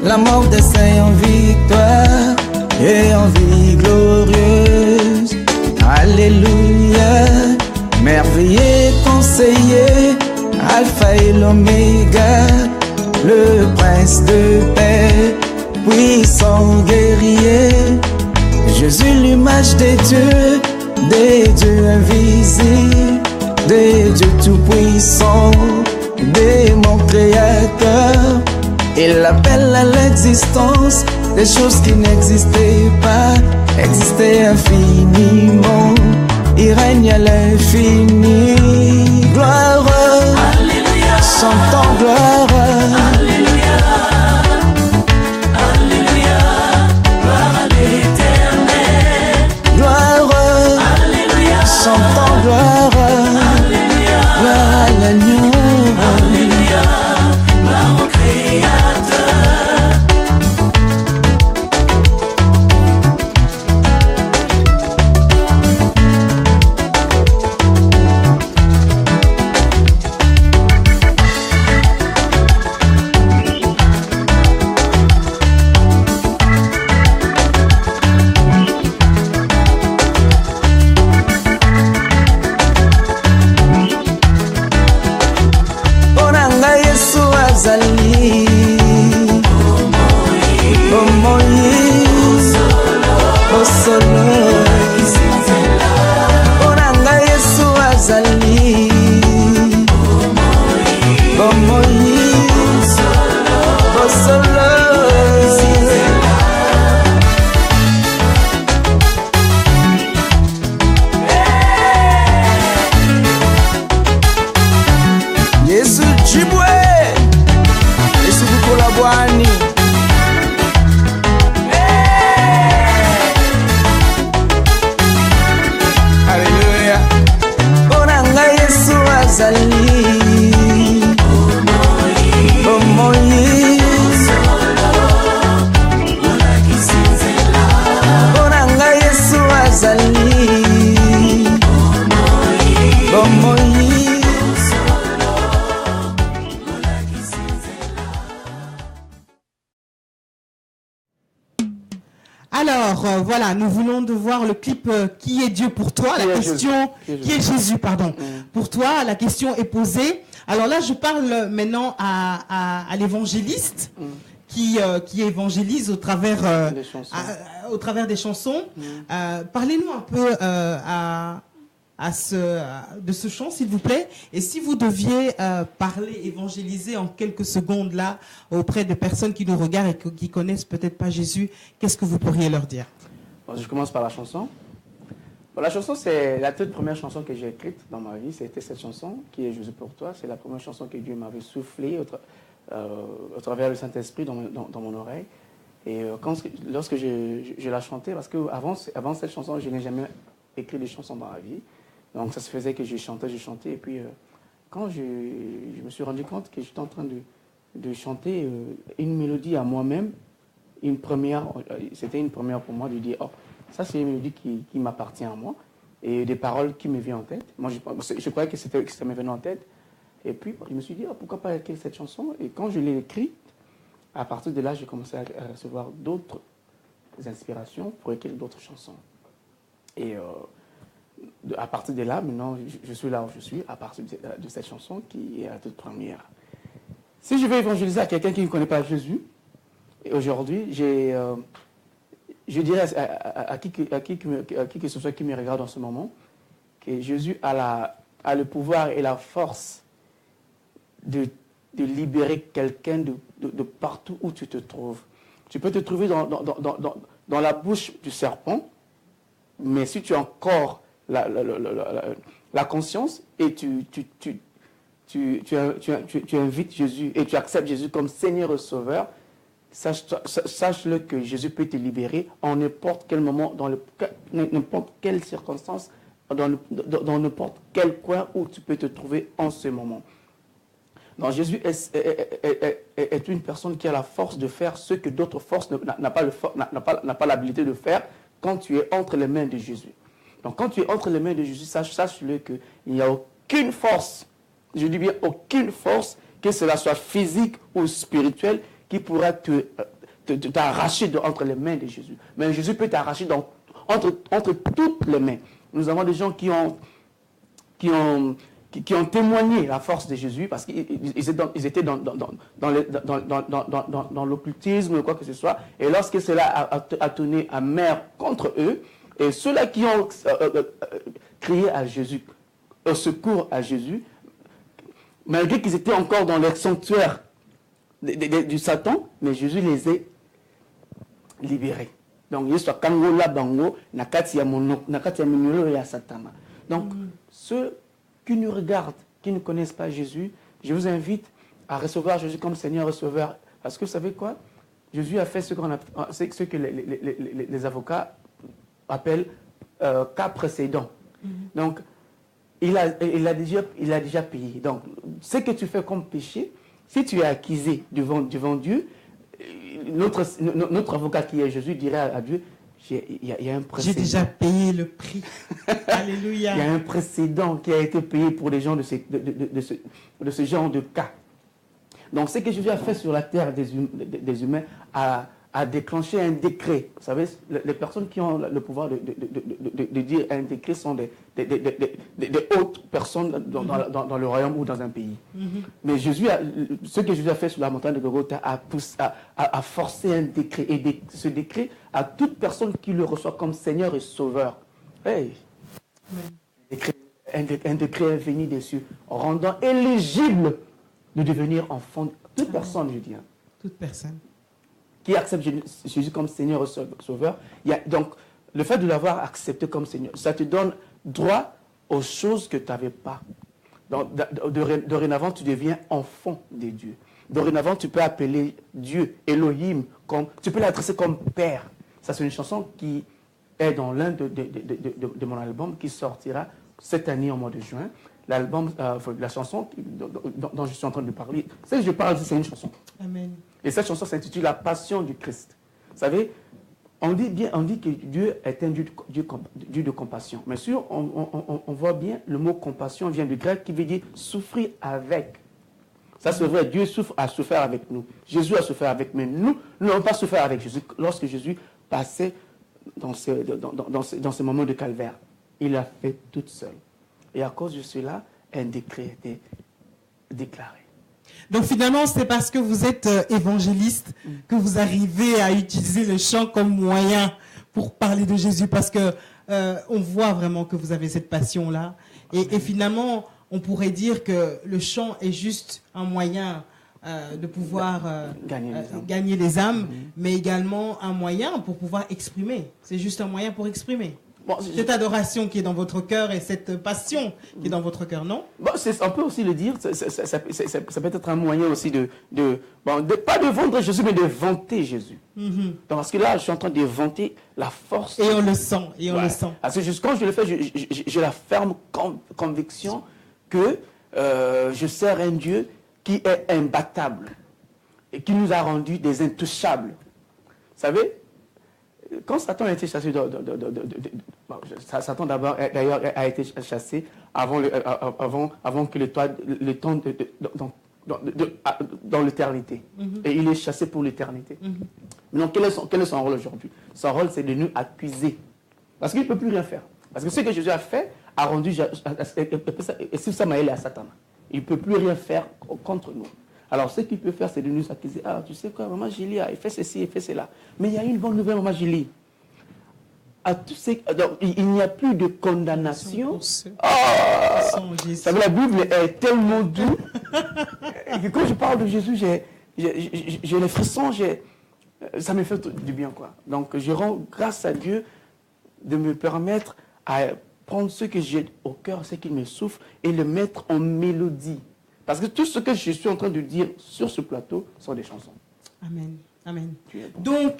la mort des saints en victoire et en vie glorieuse. Alléluia, merveilleux conseiller, alpha et l'oméga, le prince de paix, puissant guerrier. Jésus, l'image des dieux invisibles, des dieux tout-puissants, des mon créateur. Il appelle à l'existence des choses qui n'existaient pas, existaient infiniment. Il règne à l'infini. Gloire, Alléluia, chantons gloire, Alléluia, Alléluia, gloire à l'Éternel. gloire, Alléluia, chantons gloire, Alléluia, gloire à l'agneau. Alléluia, gloire au Créateur. Onanga Yesu azali, Osolo, Onanga Yesu azali, Osolo. Yesu Jibwe, Yesu Bukola Bwani. Alléluia. Onanga Yesu azali, Omoyi, Onanga Yesu azali, Omoyi. Alors, voilà, nous venons de voir le clip Qui est Dieu pour toi? La question, qui est Jésus, pardon. Pour toi, la question est posée. Alors là, je parle maintenant à l'évangéliste qui évangélise au travers des chansons. Parlez-nous un peu de ce chant, s'il vous plaît. Et si vous deviez parler, évangéliser en quelques secondes là auprès de personnes qui nous regardent et qui connaissent peut-être pas Jésus, qu'est-ce que vous pourriez leur dire? Bon, je commence par la chanson. Bon, la chanson, c'est la toute première chanson que j'ai écrite dans ma vie. C'était cette chanson qui est Jésus pour toi. C'est la première chanson que Dieu m'avait soufflé au travers du Saint-Esprit dans mon oreille. Et lorsque je la chantais, parce qu'avant cette chanson, je n'ai jamais écrit des chansons dans la vie. Donc ça se faisait que je chantais. Et puis quand je me suis rendu compte que j'étais en train de chanter une mélodie à moi-même, c'était une première pour moi de dire, oh, ça c'est une mélodie qui m'appartient à moi, et des paroles qui me viennent en tête. Moi je croyais que ça me venait en tête. Et puis je me suis dit, oh, pourquoi pas écrire cette chanson? Et quand je l'ai écrite, à partir de là, j'ai commencé à recevoir d'autres inspirations pour écrire d'autres chansons. Et à partir de là, maintenant, je suis là où je suis, à partir de cette chanson qui est la toute première. Si je veux évangéliser à quelqu'un qui ne connaît pas Jésus, aujourd'hui, je dirais à qui que ce soit qui me regarde en ce moment, que Jésus a le pouvoir et la force de libérer quelqu'un de partout où tu te trouves. Tu peux te trouver dans la bouche du serpent, mais si tu as encore la conscience et tu invites Jésus et tu acceptes Jésus comme Seigneur et Sauveur, sache-le que Jésus peut te libérer en n'importe quel moment, dans n'importe quelle circonstance, dans n'importe quel coin où tu peux te trouver en ce moment. Donc Jésus est une personne qui a la force de faire ce que d'autres forces n'a pas l'habilité de faire quand tu es entre les mains de Jésus. Donc quand tu es entre les mains de Jésus, sache-le qu'il n'y a aucune force, je dis bien aucune force, que cela soit physique ou spirituelle, qui pourra t'arracher entre les mains de Jésus. Mais Jésus peut t'arracher entre toutes les mains. Nous avons des gens qui ont témoigné la force de Jésus parce qu'ils étaient dans l'occultisme ou quoi que ce soit. Et lorsque cela a tourné amer contre eux, et ceux-là qui ont crié à Jésus, au secours à Jésus, malgré qu'ils étaient encore dans leur sanctuaire du Satan, mais Jésus les a libérés. Donc, donc, ceux qui nous regardent, qui ne connaissent pas Jésus, je vous invite à recevoir Jésus comme Seigneur et Sauveur. Parce que vous savez quoi? Jésus a fait ce que les avocats appellent cas précédent. Donc, il a déjà payé. Donc, ce que tu fais comme péché, si tu es accusé devant Dieu, notre avocat qui est Jésus dirait à Dieu, il y a un précédent. J'ai déjà payé le prix. Alléluia. Il y a un précédent qui a été payé pour les gens de ce genre de cas. Donc, ce que Jésus a fait sur la terre des humains a déclenché un décret. Vous savez, les personnes qui ont le pouvoir de dire un décret sont des hautes personnes dans le royaume ou dans un pays. Mais ce que Jésus a fait sur la montagne de Golgotha a forcé un décret. Et ce décret à toute personne qui le reçoit comme Seigneur et Sauveur. Hey. Un décret est venu des cieux, rendant éligible de devenir enfant. Toute personne, je dis. Toute personne qui accepte Jésus comme Seigneur et Sauveur. Donc, le fait de l'avoir accepté comme Seigneur, ça te donne droit aux choses que tu n'avais pas. Donc, dorénavant, tu deviens enfant de Dieu. Dorénavant, tu peux appeler Dieu, Elohim, tu peux l'adresser comme Père. Ça, c'est une chanson qui est dans l'un de mon album qui sortira cette année au mois de juin. L'album, la chanson dont je suis en train de parler, c'est que je parle, c'est une chanson. Amen. Et cette chanson s'intitule La Passion du Christ. Vous savez, on dit que Dieu est un Dieu de compassion. Mais sûr, on voit bien, le mot compassion vient du grec qui veut dire souffrir avec. Ça c'est vrai, Dieu a souffert avec nous. Jésus a souffert avec nous. Mais nous n'avons pas souffert avec Jésus. Lorsque Jésus passait dans ce moment de calvaire, il l'a fait toute seule. Et à cause de cela, un décret était déclaré. Donc finalement, c'est parce que vous êtes évangéliste que vous arrivez à utiliser le chant comme moyen pour parler de Jésus. Parce que on voit vraiment que vous avez cette passion-là. Et finalement, on pourrait dire que le chant est juste un moyen de pouvoir gagner les âmes, mais également un moyen pour pouvoir exprimer. C'est juste un moyen pour exprimer. Bon, cette adoration qui est dans votre cœur et cette passion qui est dans votre cœur, non? Bon, on peut aussi le dire, ça peut être un moyen aussi pas de vendre Jésus, mais de vanter Jésus. Donc, parce que là, je suis en train de vanter la force. Et on le sent, et on le sent. Parce que quand je le fais, j'ai la ferme conviction que je sers un Dieu qui est imbattable et qui nous a rendus des intouchables. Vous savez, quand Satan a été chassé, Satan d'ailleurs a été chassé avant que le temps dans l'éternité. Et il est chassé pour l'éternité. Donc quel est son rôle aujourd'hui? Son rôle, c'est de nous accuser. Parce qu'il ne peut plus rien faire. Parce que ce que Jésus a fait a rendu et c'est Samaël et à Satan. Il ne peut plus rien faire contre nous. Alors, ce qu'il peut faire, c'est de nous accuser. Ah, tu sais quoi, maman Julie, il fait ceci, il fait cela. Mais il y a une bonne nouvelle, maman Julie. Il n'y a plus de condamnation. La Bible est tellement douce. Que quand je parle de Jésus, j'ai les frissons, ça me fait du bien, quoi. Donc, je rends grâce à Dieu de me permettre à prendre ce que j'ai au cœur, ce qui me souffre, et le mettre en mélodie. Parce que tout ce que je suis en train de dire sur ce plateau sont des chansons. Amen. Amen. Donc,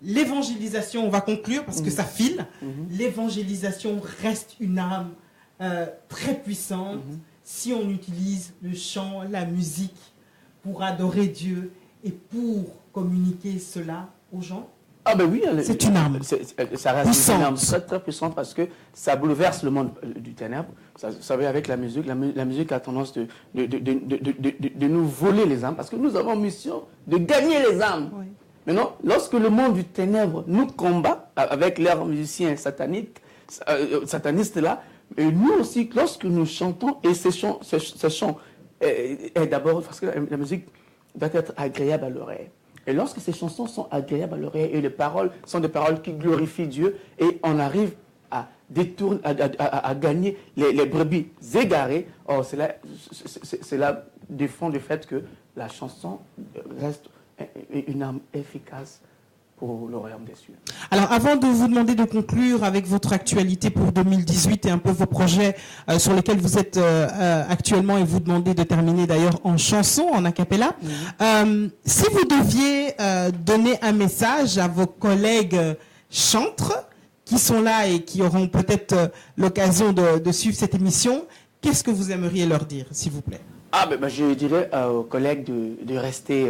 l'évangélisation, on va conclure parce que ça file. L'évangélisation reste une arme très puissante si on utilise le chant, la musique pour adorer Dieu et pour communiquer cela aux gens. Ah ben oui, c'est une arme. Ça reste une arme très très puissante parce que ça bouleverse le monde du ténèbre. Vous savez, avec la musique a tendance de nous voler les âmes parce que nous avons mission de gagner les âmes. Oui. Maintenant, lorsque le monde du ténèbre nous combat avec leurs musiciens satanistes là, et nous aussi, lorsque nous chantons, et ce chant est d'abord parce que la musique doit être agréable à l'oreille. Et lorsque ces chansons sont agréables à l'oreille et les paroles sont des paroles qui glorifient Dieu et on arrive à détourner, à gagner les brebis égarées, c'est là défend le fait que la chanson reste une arme efficace pour le royaume des cieux. Alors, avant de vous demander de conclure avec votre actualité pour 2018 et un peu vos projets sur lesquels vous êtes actuellement et vous demander de terminer d'ailleurs en chanson, en a cappella, si vous deviez donner un message à vos collègues chantres qui sont là et qui auront peut-être l'occasion de suivre cette émission, qu'est-ce que vous aimeriez leur dire, s'il vous plaît? Je dirais aux collègues de rester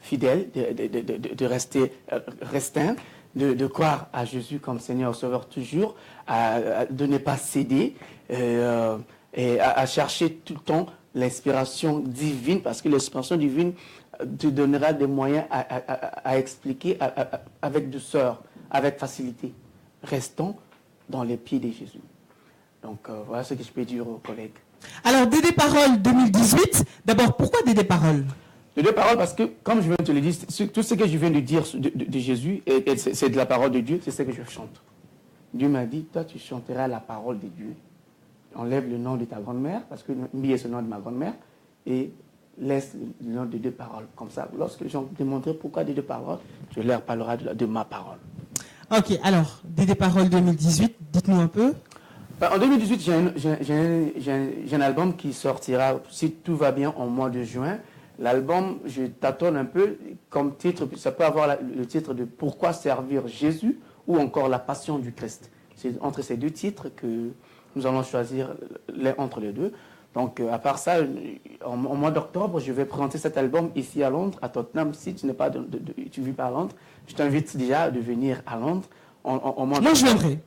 fidèles, de rester restreints, de croire à Jésus comme Seigneur Sauveur toujours, de ne pas céder et à chercher tout le temps l'inspiration divine, parce que l'inspiration divine te donnera des moyens à expliquer avec douceur, avec facilité. Restons dans les pieds de Jésus. Donc voilà ce que je peux dire aux collègues. Alors, Dédé Parole 2018, d'abord, pourquoi Dédé Parole? Dédé Parole parce que, comme je viens de te le dire, tout ce que je viens de dire de Jésus, c'est de la parole de Dieu, c'est ce que je chante. Dieu m'a dit, toi tu chanteras la parole de Dieu. Enlève le nom de ta grand-mère, parce que Mbi est le nom de ma grand-mère, et laisse le nom de Dédé Parole. Comme ça, lorsque les gens me demanderont pourquoi Dédé Parole, je leur parlerai de ma parole. Ok, alors, Dédé Parole 2018, dites-nous un peu. En 2018, j'ai un album qui sortira, si tout va bien, en mois de juin. L'album, je tâtonne un peu, comme titre, ça peut avoir le titre de « Pourquoi servir Jésus » ou encore « La passion du Christ ». C'est entre ces deux titres que nous allons choisir entre les deux. Donc, à part ça, en mois d'octobre, je vais présenter cet album ici à Londres, à Tottenham. Si tu n'es pas tu vis pas à Londres, je t'invite déjà de venir à Londres. Moi, je viendrai.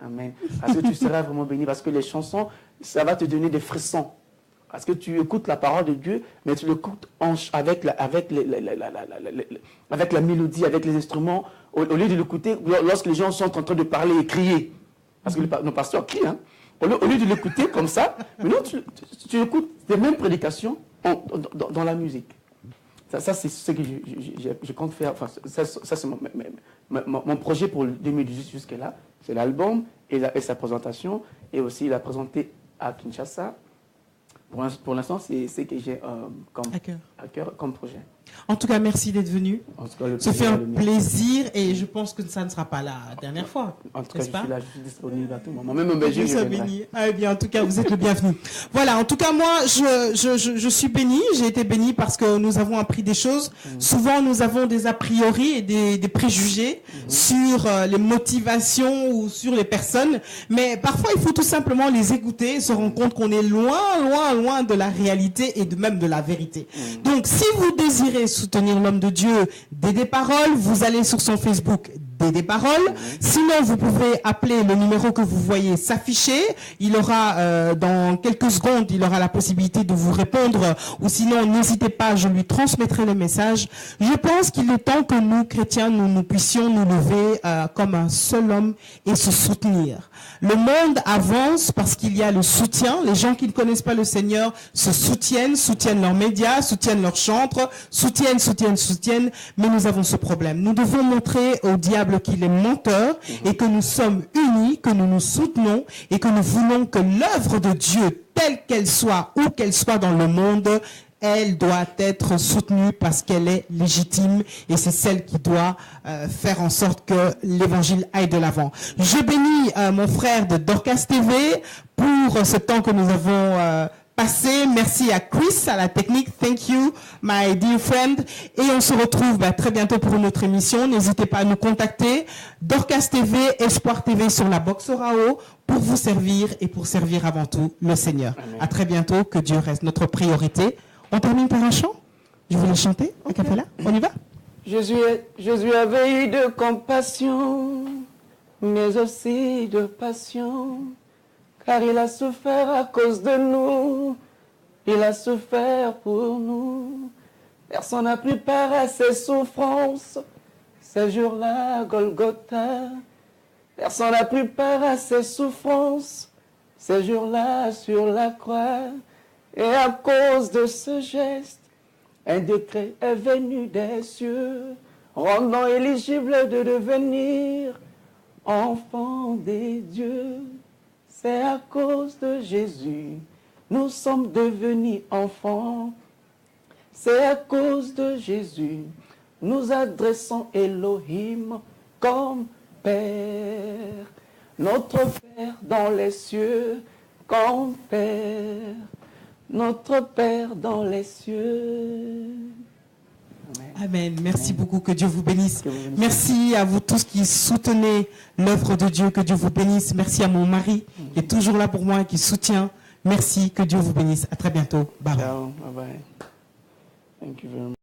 Amen. Parce que tu seras vraiment béni. Parce que les chansons, ça va te donner des frissons. Parce que tu écoutes la parole de Dieu, mais tu l'écoutes avec la mélodie, avec les instruments, au lieu de l'écouter lorsque les gens sont en train de parler et crier. Parce que nos pasteurs crient. Hein. Au lieu de l'écouter comme ça, maintenant tu écoutes les mêmes prédications dans la musique. Ça c'est ce que je compte faire. Enfin, ça c'est mon projet pour 2018 jusque-là. C'est l'album et sa présentation. Et aussi, il a présenté à Kinshasa. Pour l'instant, c'est ce que j'ai à cœur comme projet. En tout cas, merci d'être venu. En tout cas, le Ça fait un plaisir et je pense que ça ne sera pas la dernière fois. En tout cas, je pas suis là, je suis disponible à tout moment. Même en Belgique, je viendrai. Ah, eh bien, en tout cas, vous êtes le bienvenu. Voilà, en tout cas, moi, je suis béni. J'ai été béni parce que nous avons appris des choses. Souvent, nous avons des a priori et des préjugés sur les motivations ou sur les personnes. Mais parfois, il faut tout simplement les écouter et se rendre compte qu'on est loin de la réalité et même de la vérité. Donc, si vous désirez soutenir l'homme de Dieu, Dédé Parole, vous allez sur son Facebook Dédé Parole. Sinon, vous pouvez appeler le numéro que vous voyez s'afficher. Il aura, dans quelques secondes, il aura la possibilité de vous répondre. Ou sinon, n'hésitez pas, je lui transmettrai le message. Je pense qu'il est temps que nous, chrétiens, nous puissions nous lever comme un seul homme et se soutenir. Le monde avance parce qu'il y a le soutien. Les gens qui ne connaissent pas le Seigneur se soutiennent leurs médias, soutiennent leurs chantres, soutiennent. Mais nous avons ce problème. Nous devons montrer au diable qu'il est menteur et que nous sommes unis, que nous nous soutenons et que nous voulons que l'œuvre de Dieu, telle qu'elle soit, où qu'elle soit dans le monde, elle doit être soutenue parce qu'elle est légitime et c'est celle qui doit faire en sorte que l'évangile aille de l'avant. Je bénis mon frère de Dorcas TV pour ce temps que nous avons passé. Merci à Chris, à la technique. Thank you, my dear friend. Et on se retrouve très bientôt pour une autre émission. N'hésitez pas à nous contacter. Dorcas TV, Espoir TV sur la box Orao pour vous servir et pour servir avant tout le Seigneur. Amen. À très bientôt. Que Dieu reste notre priorité. On termine par un chant. Je voulais chanter. A cappella. On y va? Jésus avait eu de compassion, mais aussi de passion. Car il a souffert à cause de nous, il a souffert pour nous. Personne n'a pris part à ses souffrances, ces jours-là, Golgotha. Personne n'a pris part à ses souffrances, ces jours-là sur la croix. Et à cause de ce geste, un décret est venu des cieux, rendant éligible de devenir enfant des dieux. C'est à cause de Jésus, nous sommes devenus enfants. C'est à cause de Jésus, nous adressons Elohim comme Père. Notre Père dans les cieux comme Père. Notre Père dans les cieux. Amen. Merci beaucoup. Que Dieu vous bénisse. Merci à vous tous qui soutenez l'œuvre de Dieu. Que Dieu vous bénisse. Merci à mon mari qui est toujours là pour moi et qui soutient. Merci. Que Dieu vous bénisse. À très bientôt. Bye bye. Ciao. Bye bye. Thank you very much.